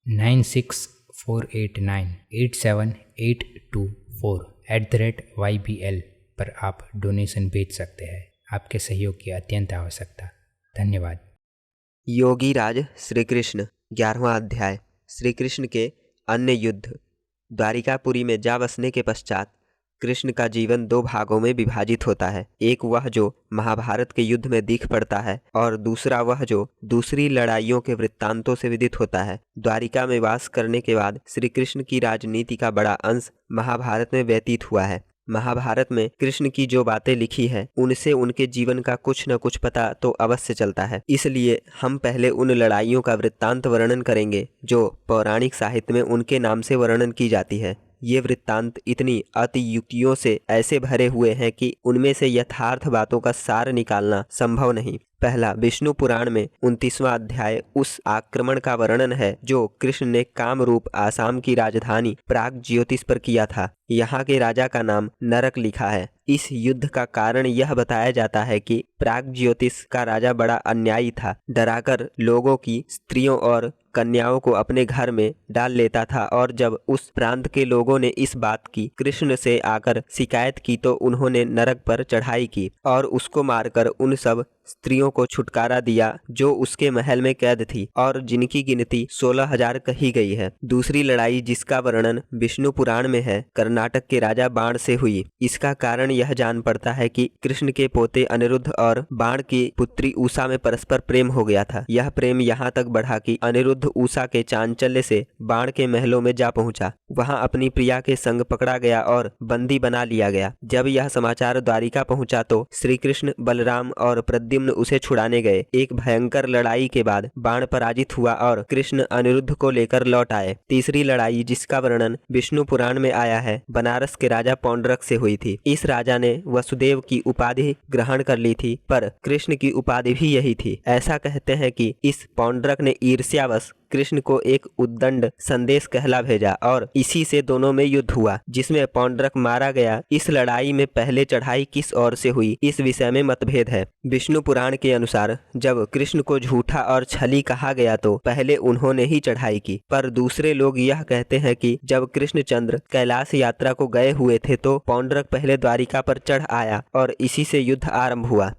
9648987824 पर आप डोनेशन भेज सकते हैं। आपके सहयोग की अत्यंत आवश्यकता। धन्यवाद। योगी राज श्री कृष्ण 11वां अध्याय। श्री कृष्ण के अन्य युद्ध। द्वारिकापुरी में जा बसने के पश्चात कृष्ण का जीवन दो भागों में विभाजित होता है। एक वह जो महाभारत के युद्ध में दिख पड़ता है और दूसरा वह जो दूसरी लड़ाइयों के वृत्तांतों से विदित होता है। द्वारिका में वास करने के बाद श्री कृष्ण की राजनीति का बड़ा अंश महाभारत में व्यतीत हुआ है। महाभारत में कृष्ण की जो बातें लिखी है उनसे उनके जीवन का कुछ न कुछ पता तो अवश्य चलता है। इसलिए हम पहले उन लड़ाइयों का वृत्तांत वर्णन करेंगे जो पौराणिक साहित्य में उनके नाम से वर्णन की जाती है। ये वृत्तांत इतनी अतियुक्तियों से ऐसे भरे हुए हैं कि उनमें से यथार्थ बातों का सार निकालना संभव नहीं। पहला, विष्णु पुराण में 29वां अध्याय उस आक्रमण का वर्णन है जो कृष्ण ने कामरूप आसाम की राजधानी प्रागज्योतिष पर किया था। यहाँ के राजा का नाम नरक लिखा है। इस युद्ध का कारण यह बताया जाता है कि प्रागज्योतिष का राजा बड़ा अन्यायी था। डराकर लोगों की स्त्रियों और कन्याओं को अपने घर में डाल लेता था और जब उस प्रांत के लोगों ने इस बात की कृष्ण से आकर शिकायत की तो उन्होंने नरक पर चढ़ाई की और उसको मारकर उन सब स्त्रियों को छुटकारा दिया जो उसके महल में कैद थी और जिनकी गिनती 16,000 कही गई है। दूसरी लड़ाई जिसका वर्णन विष्णु पुराण में है कर्नाटक के राजा बाण से हुई। इसका कारण यह जान पड़ता है कि कृष्ण के पोते अनिरुद्ध और बाण की पुत्री उषा में परस्पर प्रेम हो गया था। यह प्रेम यहाँ तक बढ़ा कि अनिरुद्ध उषा के चांचल्य से बाण के महलों में जा पहुंचा। वहां अपनी प्रिया के संग पकड़ा गया और बंदी बना लिया गया। जब यह समाचार द्वारिका पहुंचा तो श्री कृष्ण, बलराम और प्रद्युम्न उसे छुड़ाने गए। एक भयंकर लड़ाई के बाद बाण पराजित हुआ और कृष्ण अनिरुद्ध को लेकर लौट आए। तीसरी लड़ाई जिसका वर्णन विष्णु पुराण में आया है बनारस के राजा पौंड्रक से हुई थी। इस राजा ने वसुदेव की उपाधि ग्रहण कर ली थी पर कृष्ण की उपाधि भी यही थी। ऐसा कहते हैं कि इस पौंड्रक ने ईर्ष्यावश कृष्ण को एक उद्दंड संदेश कहला भेजा और इसी से दोनों में युद्ध हुआ जिसमें पौंड्रक मारा गया। इस लड़ाई में पहले चढ़ाई किस ओर से हुई इस विषय में मतभेद है। विष्णु पुराण के अनुसार जब कृष्ण को झूठा और छली कहा गया तो पहले उन्होंने ही चढ़ाई की, पर दूसरे लोग यह कहते हैं कि जब कृष्णचंद्र कैलाश यात्रा को गए हुए थे तो पौंड्रक पहले द्वारिका पर चढ़ आया और इसी से युद्ध आरंभ हुआ।